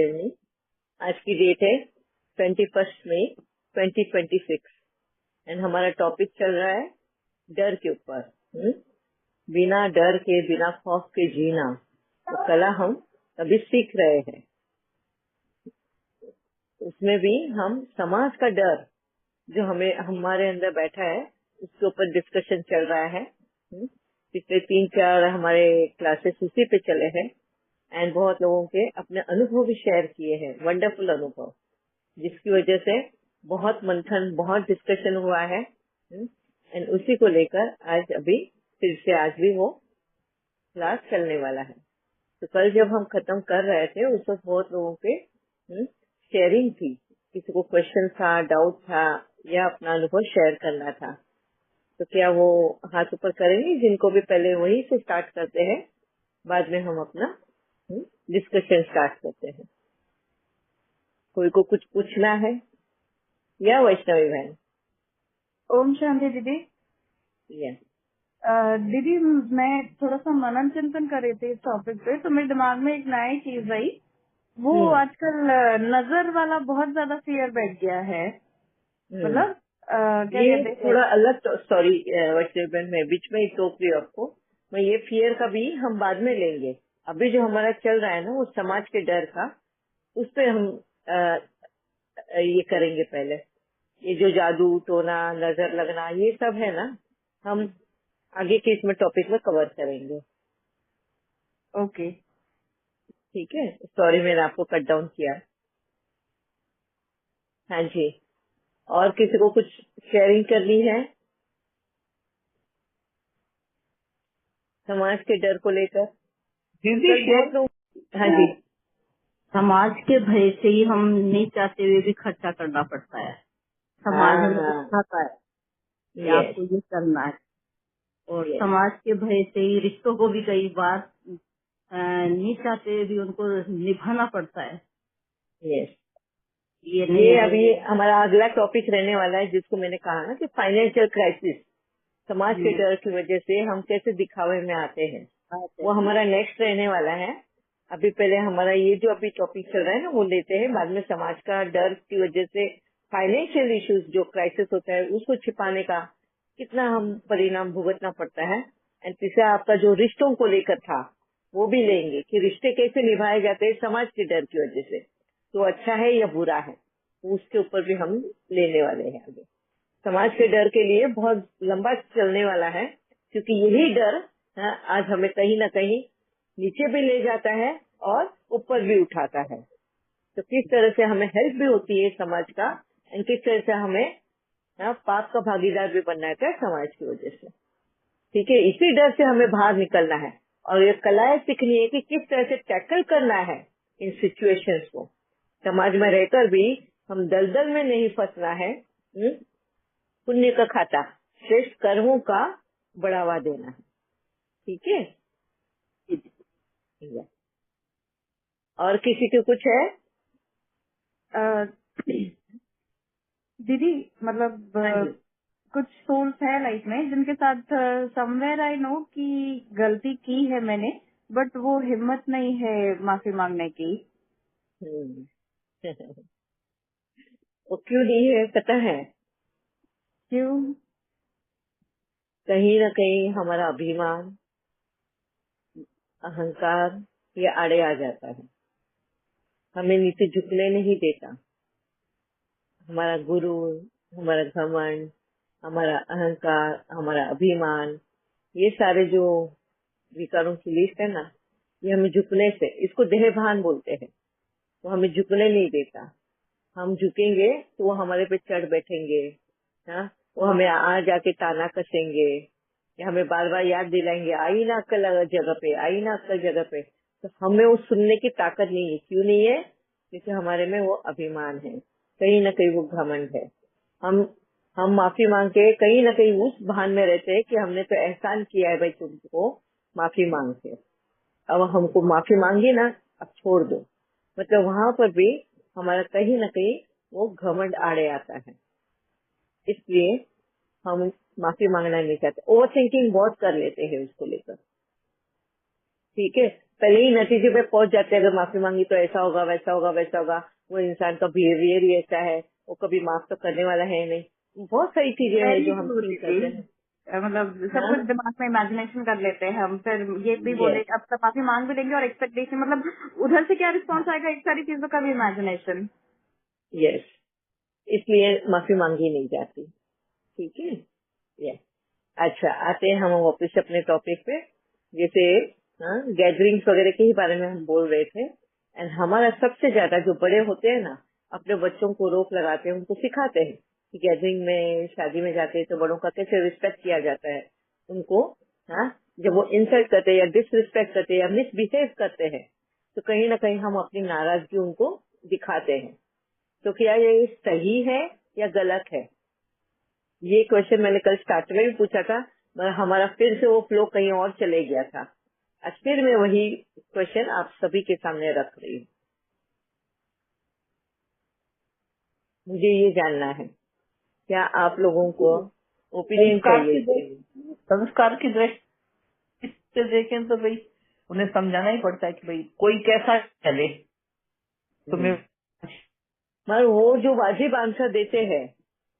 Evening. आज की date है 21 मई 2026 एंड हमारा टॉपिक चल रहा है डर के ऊपर। बिना डर के, बिना खौफ के जीना, तो कला हम अभी सीख रहे हैं। उसमें भी हम समाज का डर जो हमारे अंदर बैठा है उसके ऊपर डिस्कशन चल रहा है। पिछले 3-4 हमारे क्लासेस उसी पे चले हैं एंड बहुत लोगों के अपने अनुभव भी शेयर किए हैं, वंडरफुल अनुभव, जिसकी वजह से बहुत मंथन, बहुत डिस्कशन हुआ है एंड उसी को लेकर फिर से आज भी वो क्लास चलने वाला है। तो कल जब हम खत्म कर रहे थे उस वक्त बहुत लोगों के शेयरिंग थी, किसी को क्वेश्चन था, डाउट था या अपना अनुभव शेयर करना था। तो क्या वो हाथ ऊपर करेंगे जिनको भी पहले वही से स्टार्ट करते हैं, बाद में हम अपना डिस्कशन स्टार्ट करते हैं। कोई को कुछ पूछना है या वैष्णवी बहन? ओम शांति दीदी। या दीदी मैं थोड़ा सा मनन चिंतन कर रही थी इस टॉपिक पे, तो मेरे दिमाग में एक नई चीज आई। वो आजकल नजर वाला बहुत ज्यादा फियर बैठ गया है। मतलब क्या ये कहते हैं, थोड़ा अलग, सॉरी वैष्णवी बहन, मैं बीच में ही टोक रही हूँ आपको। मैं ये फियर का भी हम बाद में लेंगे। अभी जो हमारा चल रहा है ना वो समाज के डर का, उस पे हम ये करेंगे पहले। ये जो जादू टोना, नजर लगना, ये सब है ना, हम आगे के इसमें टॉपिक में कवर करेंगे। ओके ठीक है, सॉरी मैंने आपको कट डाउन किया। हाँ जी, और किसी को कुछ शेयरिंग करनी है समाज के डर को लेकर? दीदी कल शेर बहुत लोग। हाँ जी। समाज के भय से ही हम नहीं चाहते हुए भी खर्चा करना पड़ता है। समाज हमें हाँ, दिखाता है कि यस आपको ये करना है, और यस समाज के भय से ही रिश्तों को भी कई बार नहीं चाहते हुए भी उनको निभाना पड़ता है। यस। ये नहीं ये है अभी हमारा अगला टॉपिक रहने वाला है, जिसको मैंने कहा ना कि फाइनेंशियल क्राइसिस, समाज के डर की वजह से हम कैसे दिखावे में आते हैं, आते वो हैं। हमारा नेक्स्ट रहने वाला है। अभी पहले हमारा ये जो अभी टॉपिक चल रहा है ना वो लेते हैं, बाद में समाज का डर की वजह से फाइनेंशियल इश्यूज जो क्राइसिस होता है उसको छिपाने का कितना हम परिणाम भुगतना पड़ता है। एंड तीसरा आपका जो रिश्तों को लेकर था वो भी लेंगे कि रिश्ते कैसे निभाए जाते हैं समाज के डर की वजह से, तो अच्छा है या बुरा है, उसके ऊपर भी हम लेने वाले हैं आगे। समाज के डर के लिए बहुत लंबा चलने वाला है, क्योंकि यही डर आज हमें कहीं ना कहीं नीचे भी ले जाता है और ऊपर भी उठाता है। तो किस तरह से हमें हेल्प भी होती है समाज का, एंड किस तरह से हमें पाप का भागीदार भी बनना है समाज की वजह से। ठीक है, इसी डर से हमें बाहर निकलना है और ये कलाएं सीखनी है कि किस तरह से टैकल करना है इन सिचुएशंस को। समाज में रहकर भी हम दलदल में नहीं फंसना है। पुण्य का खाता, श्रेष्ठ कर्मों का बढ़ावा देना है। ठीक है, और किसी को कुछ है? दीदी मतलब हाँ जी। कुछ सोल्स है लाइफ में जिनके साथ समवेयर आई नो कि गलती की है मैंने, बट वो हिम्मत नहीं है माफी मांगने की। हम्म। वो क्यों नहीं है पता है? क्यों? कहीं ना कहीं हमारा अभिमान, अहंकार ये आड़े आ जाता है, हमें नीचे झुकने नहीं देता। हमारा गुरु, हमारा घमंड, हमारा अहंकार, हमारा अभिमान, ये सारे जो विकारों की लिस्ट है ना, ये हमें झुकने से, इसको देहभान बोलते हैं, वो हमें झुकने नहीं देता। हम झुकेंगे तो वो हमारे पे चढ़ बैठेंगे। हाँ, वो हमें आ जाके ताना कसेंगे या हमें बार बार याद दिलाएंगे, आई ना अक्ल जगह पे, आई ना अक्ल जगह पे। तो हमें वो सुनने की ताकत नहीं है। क्यों नहीं है? क्योंकि हमारे में वो अभिमान है, कहीं ना कहीं वो घमंड है। हम हम माफी मांग के कहीं ना कहीं उस भान में रहते हैं कि हमने तो एहसान किया है भाई तुमको, माफी मांग के अब हमको माफी मांगी ना, अब छोड़ दो। मतलब वहाँ पर भी हमारा कहीं ना कहीं वो घमंड आड़े आता है, इसलिए हम माफी मांगना नहीं चाहते। ओवर थिंकिंग बहुत कर लेते हैं उसको लेकर। ठीक है, पहले ही नतीजे पे पहुंच जाते हैं, अगर माफी मांगी तो ऐसा होगा, वैसा होगा, वैसा होगा, वो इंसान का बिहेवियर ही ऐसा है, वो कभी माफ तो करने वाला है नहीं। बहुत सारी चीजें हैं वेरी जो हम ट्रू थिंक दीदी। करते हैं। मतलब सब हाँ, कुछ दिमाग में इमेजिनेशन कर लेते हैं हम, फिर ये भी बोले यस, अब तो माफी मांग भी लेंगे और एक्सपेक्टेशन, मतलब उधर से क्या रिस्पॉन्स हाँ, आएगा, एक सारी चीजों का भी इमेजिनेशन। यस, इसलिए माफी मांगी नहीं जाती। ठीक है, यस। अच्छा, आते हैं हम वापस अपने टॉपिक पे। जैसे गैदरिंग्स वगैरह के ही बारे में हम बोल रहे थे। एंड हमारा सबसे ज्यादा जो बड़े होते हैं ना, अपने बच्चों को रोक लगाते हैं, उनको सिखाते हैं कि गैदरिंग में, शादी में जाते हैं तो बड़ों का कैसे रिस्पेक्ट किया जाता है। उनको, हाँ, जब वो इंसल्ट करते हैं या डिसरिस्पेक्ट करते हैं या मिसबिहेव करते हैं, तो कहीं ना कहीं हम अपनी नाराजगी उनको दिखाते हैं। तो क्या ये सही है या गलत है? ये क्वेश्चन मैंने कल स्टार्ट में भी पूछा था, मगर हमारा फिर से वो फ्लो कहीं और चले गया था। आज फिर मैं वही क्वेश्चन आप सभी के सामने रख रही हूँ। मुझे ये जानना है, क्या आप लोगों को ओपिनियन संस्कार चाहिए की इसके लिए? संस्कार की दृष्टि से देखें तो भाई उन्हें समझाना ही पड़ता है कि भाई कोई कैसा चले तुम्हें। मगर वो जो वाजिब आंसर देते हैं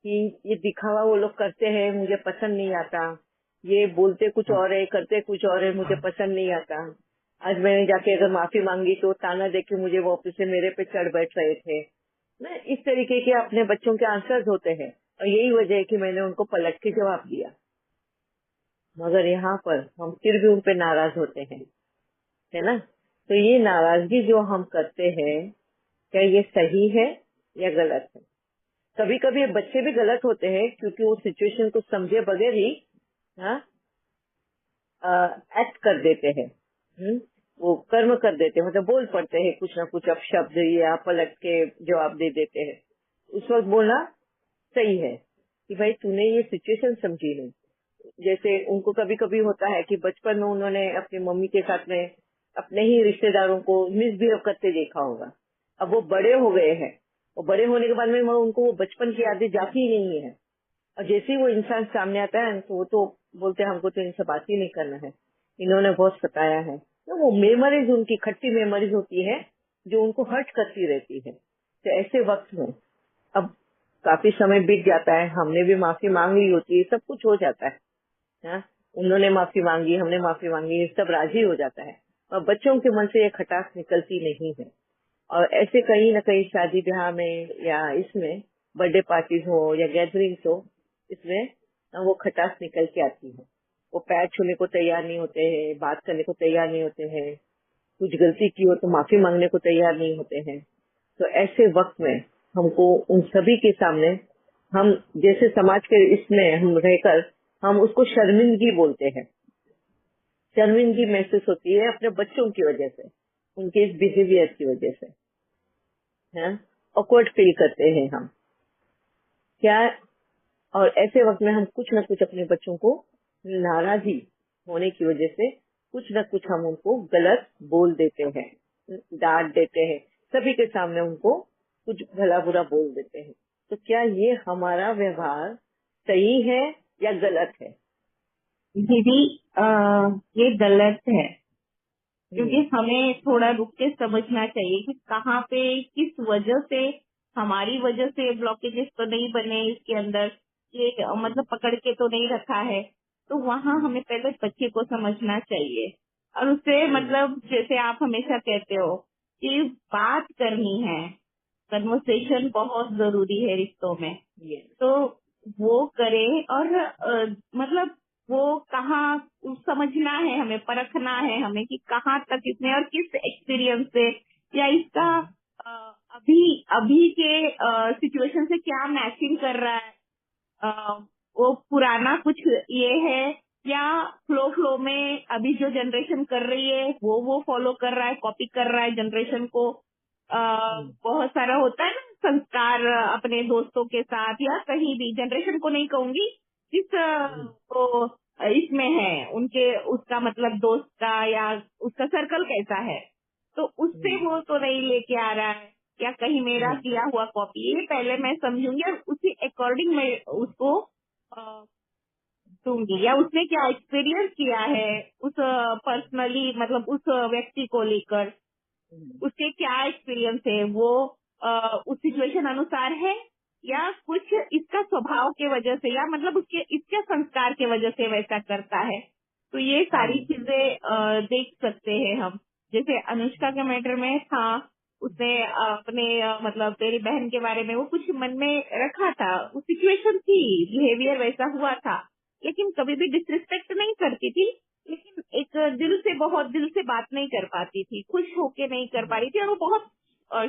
कि ये दिखावा वो लोग करते हैं, मुझे पसंद नहीं आता, ये बोलते कुछ और है, करते कुछ और है, मुझे पसंद नहीं आता। आज मैंने जाके अगर माफी मांगी तो ताना देके मुझे वो ऑफिस से मेरे पे चढ़ बैठ रहे थे ना। इस तरीके के अपने बच्चों के आंसर्स होते हैं, और यही वजह है कि मैंने उनको पलट के जवाब दिया। मगर यहाँ पर हम फिर भी उन पे नाराज होते हैं, है ना। तो ये नाराजगी जो हम करते हैं, क्या ये सही है या गलत है? कभी कभी बच्चे भी गलत होते हैं, क्योंकि वो सिचुएशन को समझे बगैर ही एक्ट कर देते हैं। वो कर्म कर देते हैं, मतलब बोल पड़ते हैं कुछ ना कुछ अपशब्द या पलट के जवाब दे देते हैं। उस वक्त बोलना सही है कि भाई तूने ये सिचुएशन समझी नहीं। जैसे उनको कभी कभी होता है कि बचपन में उन्होंने अपनी मम्मी के साथ में अपने ही रिश्तेदारों को मिसबिहेव करते देखा होगा। अब वो बड़े हो गए हैं, और बड़े होने के बाद में उनको वो बचपन की यादें जाती ही नहीं है। और जैसे ही वो इंसान सामने आता है तो वो तो बोलते हैं हमको तो इनसे बात ही नहीं करना है, इन्होंने बहुत सताया है। तो वो मेमोरीज, उनकी खट्टी मेमोरीज होती है जो उनको हर्ट करती रहती है। तो ऐसे वक्त में अब काफी समय बीत जाता है, हमने भी माफी मांग ली होती है, सब कुछ हो जाता है, हाँ? उन्होंने माफी मांगी, हमने माफी मांगी, सब राजी हो जाता है, और बच्चों के मन से ये खटास निकलती नहीं है। और ऐसे कहीं न कहीं शादी ब्याह में या इसमें बर्थडे पार्टीज हो या गैदरिंग्स हो, इसमें वो खटास निकल के आती है। वो पैर छूने को तैयार नहीं होते हैं, बात करने को तैयार नहीं होते हैं, कुछ गलती की हो तो माफी मांगने को तैयार नहीं होते हैं। तो ऐसे वक्त में हमको उन सभी के सामने, हम जैसे समाज के इसमें हम रहकर हम उसको शर्मिंदगी बोलते हैं। शर्मिंदगी महसूस होती है अपने बच्चों की वजह से, उनके इस बिहेवियर की वजह से, है ऑकवर्ड फील करते हैं हम क्या। और ऐसे वक्त में हम कुछ न कुछ अपने बच्चों को नाराजगी होने की वजह से कुछ न कुछ हम उनको गलत बोल देते हैं, डांट देते हैं, सभी के सामने उनको कुछ भला बुरा बोल देते हैं। तो क्या ये हमारा व्यवहार सही है या गलत है? दीदी ये गलत है, हम्म, क्योंकि हमें थोड़ा रुक के समझना चाहिए कि कहाँ पे किस वजह से, हमारी वजह से ब्लॉकेजेस तो नहीं बने इसके अंदर, ये मतलब पकड़ के तो नहीं रखा है। तो वहाँ हमें पहले बच्चे को समझना चाहिए, और उससे मतलब जैसे आप हमेशा कहते हो कि बात करनी है, कन्वर्सेशन बहुत जरूरी है रिश्तों में। ये तो वो करे, और मतलब वो कहाँ समझना है, हमें परखना है हमें कि कहाँ तक इसने और किस एक्सपीरियंस से या इसका अ, अभी अभी के सिचुएशन से क्या मैचिंग कर रहा है। वो पुराना कुछ ये है, या फ्लो फ्लो में अभी जो जनरेशन कर रही है वो फॉलो कर रहा है, कॉपी कर रहा है जनरेशन को। बहुत सारा होता है ना संस्कार, अपने दोस्तों के साथ या कहीं भी, जनरेशन को नहीं कहूंगी, जिस वो इसमें है उनके, उसका मतलब दोस्त का या उसका सर्कल कैसा है, तो उससे वो तो नहीं लेके आ रहा है, या कहीं मेरा किया हुआ कॉपी, ये पहले मैं समझूंगी और उसी अकॉर्डिंग मैं उसको दूंगी, या उसने क्या एक्सपीरियंस किया है उस पर्सनली, मतलब उस व्यक्ति को लेकर, उसके क्या एक्सपीरियंस है, वो उस सिचुएशन अनुसार है या कुछ इसका स्वभाव के वजह से, या मतलब उसके इसके संस्कार के वजह से वैसा करता है। तो ये सारी चीजें देख सकते हैं हम। जैसे अनुष्का के मैटर में था, उसने अपने मतलब तेरी बहन के बारे में वो कुछ मन में रखा था, वो सिचुएशन थी, बिहेवियर वैसा हुआ था, लेकिन कभी भी डिसरिस्पेक्ट नहीं करती थी, लेकिन एक दिल से, बहुत दिल से बात नहीं कर पाती थी, खुश होके नहीं कर पा रही थी, और वो बहुत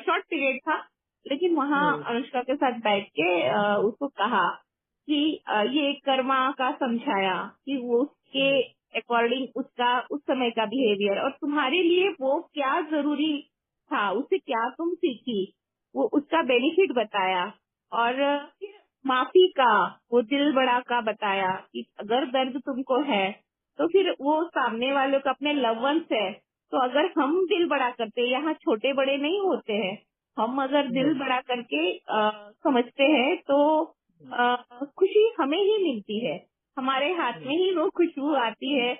शॉर्ट पीरियड था। लेकिन वहाँ अनुष्का के साथ बैठ के उसको कहा कि ये कर्मा का समझाया कि वो उसके अकॉर्डिंग उसका उस समय का बिहेवियर, और तुम्हारे लिए वो क्या जरूरी था, उससे क्या तुम सीखी, वो उसका बेनिफिट बताया। और फिर माफी का, वो दिल बड़ा का बताया कि अगर दर्द तुमको है तो फिर वो सामने वाले को, अपने लव वंस है, तो अगर हम दिल बड़ा करते, यहाँ छोटे बड़े नहीं होते हैं, हम अगर दिल बड़ा करके समझते हैं तो खुशी हमें ही मिलती है, हमारे हाथ में ही वो खुशबू आती है।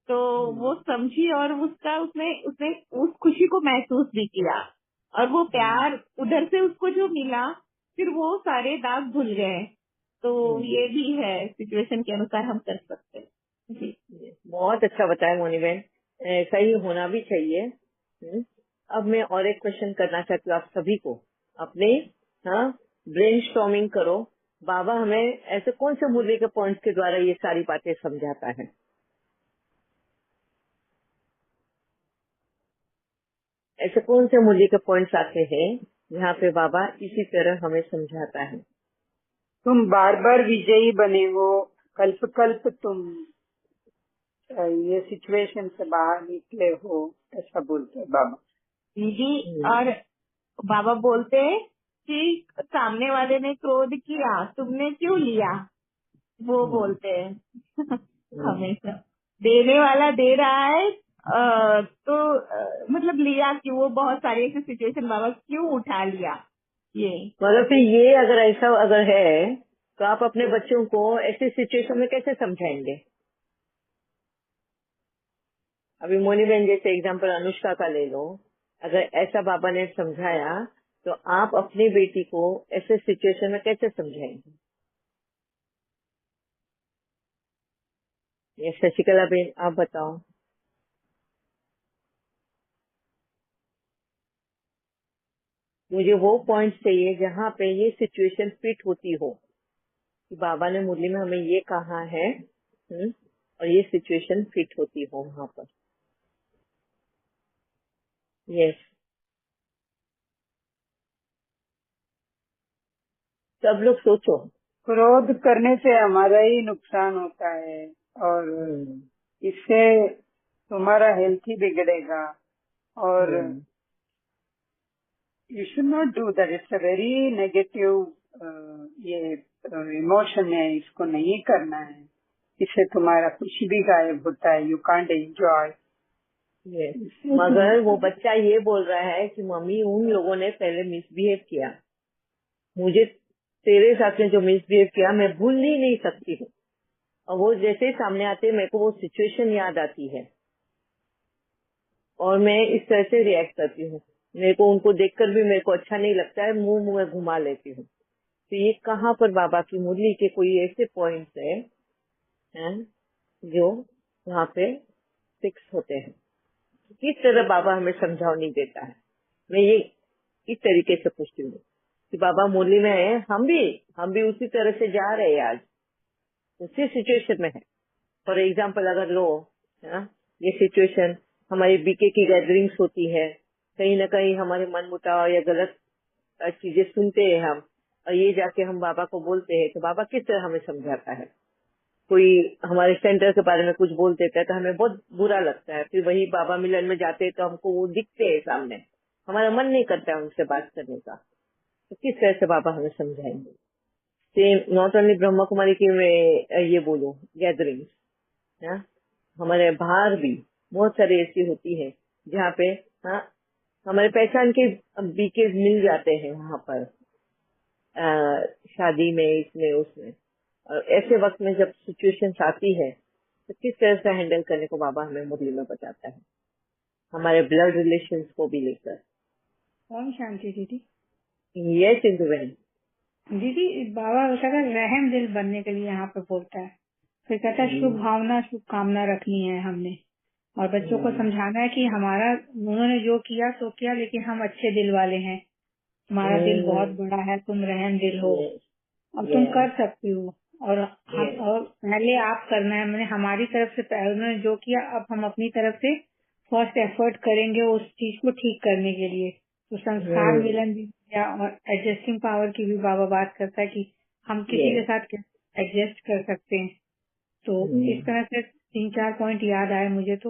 तो वो समझी, और उसका उसने उसने उस खुशी को महसूस भी किया, और वो प्यार उधर से उसको जो मिला, फिर वो सारे दाग धुल गए। तो ये भी है, सिचुएशन के अनुसार हम कर सकते हैं जी। बहुत अच्छा बताया मोनी बहन, ऐसा ही होना भी चाहिए। अब मैं और एक क्वेश्चन करना चाहती हूँ आप सभी को, अपने ब्रेनस्टॉर्मिंग करो। बाबा हमें ऐसे कौन से मूल्य के पॉइंट्स के द्वारा ये सारी बातें समझाता है? ऐसे कौन से मूल्य के पॉइंट्स आते हैं जहाँ पे बाबा इसी तरह हमें समझाता है? तुम बार बार विजयी बने हो, कल्प कल्प तुम ये सिचुएशन से बाहर निकले हो, ऐसा बोलते हैं बाबा जी। और बाबा बोलते हैं कि सामने वाले ने क्रोध किया, तुमने क्यों लिया, वो बोलते हैं हमेशा। देने वाला दे रहा है तो मतलब लिया क्यों, वो बहुत सारी ऐसी सिचुएशन बाबा क्यों उठा लिया ये। मतलब फिर ये अगर ऐसा अगर है तो आप अपने बच्चों को ऐसी सिचुएशन में कैसे समझाएंगे? अभी मोनी बहन जैसे एग्जाम्पल अनुष्का का ले लो, अगर ऐसा बाबा ने समझाया तो आप अपनी बेटी को ऐसे सिचुएशन में कैसे समझाएंगे? ये शशिकला बहन आप बताओ। मुझे वो पॉइंट चाहिए जहाँ पे ये सिचुएशन फिट होती हो कि बाबा ने मुरली में हमें ये कहा है, और ये सिचुएशन फिट होती हो वहाँ पर। यस, सब लोग सोचो। क्रोध करने से हमारा ही नुकसान होता है, और इससे तुम्हारा हेल्थ ही बिगड़ेगा, और you should not do that. It's a very negative ये इमोशन है, इसको नहीं करना है, इससे तुम्हारा खुशी भी गायब होता है, यू कांट एंजॉय। मगर वो बच्चा ये बोल रहा है कि मम्मी उन लोगों ने पहले मिसबिहेव किया, मुझे तेरे साथ में जो मिसबिहेव किया मैं भूल ही नहीं सकती हूँ, और वो जैसे सामने आते मेरे को वो सिचुएशन याद आती है और मैं इस तरह से रिएक्ट करती हूँ। मेरे को उनको देखकर भी मेरे को अच्छा नहीं लगता है, मुंह में घुमा लेती हूँ। तो ये कहाँ पर बाबा की मुरली के कोई ऐसे पॉइंट्स हैं जो वहाँ पे फिक्स होते हैं? किस तरह बाबा हमें समझाने देता है? मैं ये इस तरीके से पूछती हूँ कि बाबा मुरली में है, हम भी उसी तरह से जा रहे हैं, आज उसी सिचुएशन में है। फॉर एग्जाम्पल अगर लो ये सिचुएशन हमारी बीके की गैदरिंग्स होती है, कहीं ना कहीं हमारे मन मुटाव या गलत चीजें सुनते हैं हम, और ये जाके हम बाबा को बोलते हैं, तो बाबा किस तरह हमें समझाता है? कोई हमारे सेंटर के बारे में कुछ बोल देता है तो हमें बहुत बुरा लगता है, फिर वही बाबा मिलन में जाते हैं तो हमको वो दिखते हैं सामने, हमारा मन नहीं करता है उनसे बात करने का। तो किस तरह से बाबा हमें समझाएंगे? Same not only Brahma Kumari की मैं ये बोलूं गैदरिंग्स, हमारे बाहर भी बहुत सारी ऐसी होती है जहाँ पे हमारे पहचान के बीके मिल जाते हैं वहाँ पर, शादी में, इसमें उसमें, और ऐसे वक्त में जब सिचुएशन आती है तो किस तरह से हैंडल करने को बाबा हमें मुरली में बताता है, हमारे ब्लड रिलेशंस को भी लेकर। ओम शांति दीदी। यस इंदु बहन। दीदी बाबा कहता है रहम दिल बनने के लिए यहाँ पे बोलता है, फिर कहता है शुभ भावना शुभ कामना रखनी है हमने, और बच्चों को समझाना है कि हमारा उन्होंने जो किया तो किया, लेकिन हम अच्छे दिल वाले हैं, हमारा दिल बहुत बड़ा है, तुम रहम दिल हो और तुम कर सकती हो, और और पहले आप करना है, मैंने हमारी तरफ से उन्होंने जो किया अब हम अपनी तरफ से फर्स्ट एफर्ट करेंगे उस चीज को ठीक करने के लिए। तो संस्कार मिलन भी और एडजस्टिंग पावर की भी बाबा बात करता है कि हम किसी के साथ एडजस्ट कर सकते हैं। तो इस तरह से 3-4 पॉइंट याद आए मुझे तो।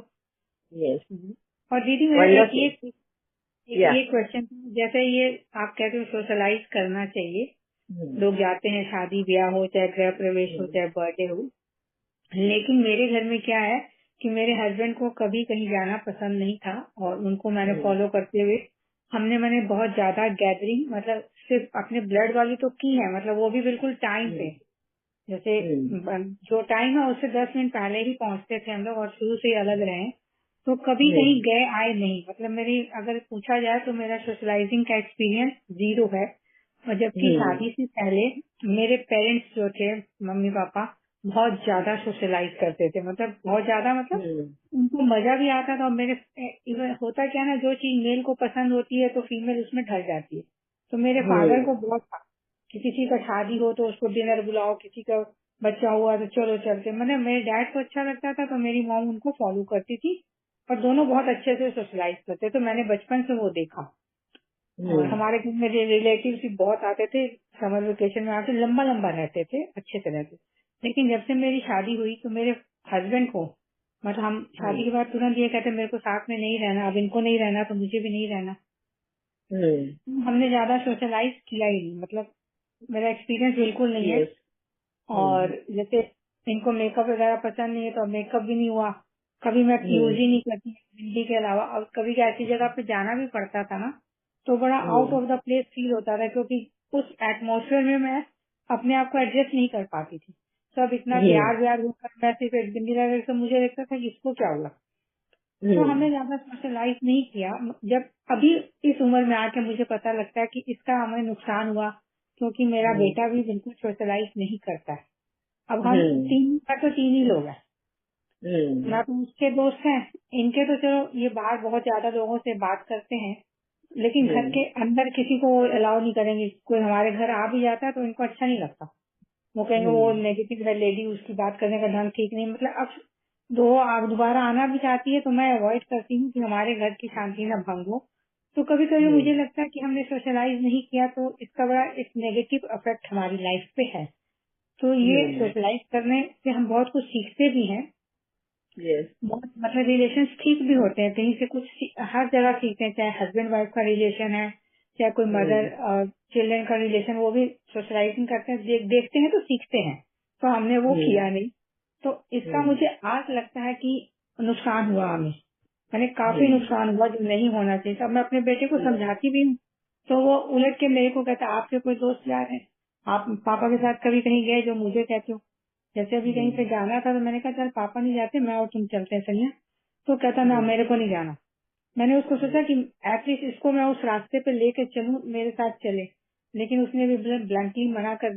और दीदी मेरा एक क्वेश्चन, जैसे ये आप कहते हो सोशलाइज करना चाहिए, लोग जाते हैं शादी ब्याह हो, चाहे गृह प्रवेश हो, चाहे बर्थडे हो, लेकिन मेरे घर में क्या है कि मेरे हस्बैंड को कभी कहीं जाना पसंद नहीं था, और उनको मैंने फॉलो करते हुए मैंने बहुत ज्यादा गैदरिंग मतलब सिर्फ अपने ब्लड वाली तो की है, मतलब वो भी बिल्कुल टाइम पे, जैसे जो टाइम है उससे 10 मिनट पहले ही पहुंचते थे हम लोग, और शुरू से ही अलग रहे, तो कभी कहीं गए आए नहीं। मतलब मेरी अगर पूछा जाए तो मेरा सोशलाइजिंग का एक्सपीरियंस 0 है। और जबकि शादी से पहले मेरे पेरेंट्स जो थे मम्मी पापा बहुत ज्यादा सोशलाइज करते थे, मतलब बहुत ज्यादा, मतलब उनको मजा भी आता था। और मेरे होता क्या ना, जो चीज मेल को पसंद होती है तो फीमेल उसमें ढल जाती है। तो मेरे फादर को बहुत था कि किसी का शादी हो तो उसको डिनर बुलाओ, किसी का बच्चा हुआ तो चलो चलते। मतलब मेरे डैड को अच्छा लगता था तो मेरी मॉम उनको फॉलो करती थी, और दोनों बहुत अच्छे से सोशलाइज करते। तो मैंने बचपन से वो देखा। और हमारे घर में रिलेटिव्स भी बहुत आते थे, समर वेकेशन में आके लंबा लंबा रहते थे, अच्छे से रहते। लेकिन जब से मेरी शादी हुई तो मेरे हस्बैंड को, मतलब हम शादी के बाद तुरंत ये कहते मेरे को साथ में नहीं रहना, अब इनको नहीं रहना तो मुझे भी नहीं रहना। हमने ज्यादा सोशलाइज किया ही नहीं, मतलब मेरा एक्सपीरियंस बिल्कुल नहीं है। और जैसे इनको मेकअप वगैरह पसंद नहीं है तो मेकअप भी नहीं हुआ, कभी मैं यूज ही नहीं करती हिंदी के अलावा। और कभी ऐसी जगह पे जाना भी पड़ता था ना तो बड़ा out of the place feel होता था, क्योंकि उस एटमॉस्फेयर में मैं अपने आप को एडजस्ट नहीं कर पाती थी। सब इतना प्यार व्यार होकर मैं सिर्फ एक बिंदी लगा तो मुझे लगता था कि इसको क्या हुआ। तो हमने ज्यादा सोशलाइज नहीं किया। जब अभी इस उम्र में आके मुझे पता लगता है कि इसका हमें नुकसान हुआ, क्योंकि मेरा बेटा भी बिल्कुल सोशलाइज नहीं करता है। अब हम 3 ही लोग हैं, ना तो उसके दोस्त हैं, इनके तो चलो ये बाहर बहुत ज्यादा लोगों से बात करते हैं, लेकिन घर के अंदर किसी को अलाउ नहीं करेंगे। कोई हमारे घर आ भी जाता है तो इनको अच्छा नहीं लगता, वो कहेंगे वो नेगेटिव है लेडी, उसकी बात करने का ढंग ठीक नहीं। मतलब अब आप दोबारा आना भी चाहती है तो मैं अवॉइड करती हूँ कि हमारे घर की शांति न भंग हो। तो कभी कभी मुझे लगता है कि हमने सोशलाइज नहीं किया तो इसका बड़ा एक नेगेटिव इफेक्ट हमारी लाइफ पे है। तो ये सोशलाइज करने से हम बहुत कुछ सीखते भी हैं। बहुत मतलब रिलेशंस ठीक भी होते हैं, कहीं से कुछ हर जगह सीखते हैं, चाहे हस्बैंड वाइफ का रिलेशन है, चाहे कोई मदर और चिल्ड्रन का रिलेशन, वो भी सोशलाइजिंग करते हैं, देखते हैं तो सीखते हैं। तो हमने वो किया नहीं, तो इसका मुझे आज लगता है कि नुकसान हुआ हमें, मैंने काफी नुकसान हुआ जो नहीं होना चाहिए। अब मैं अपने बेटे को समझाती भी हूँ तो वो उलट के मेरे को कहता आपके कोई दोस्त जा रहे हैं, आप पापा के साथ कभी कहीं गए जो मुझे कहते हो। जैसे अभी कहीं पे जाना था तो मैंने कहा चल पापा नहीं जाते, मैं और तुम चलते हैं सनिया। तो कहता ना मेरे को नहीं जाना। मैंने उसको सोचा कि एटलीस्ट इसको मैं उस रास्ते पे लेके चलूं, मेरे साथ चले, लेकिन उसने भी ब्लंटली मना कर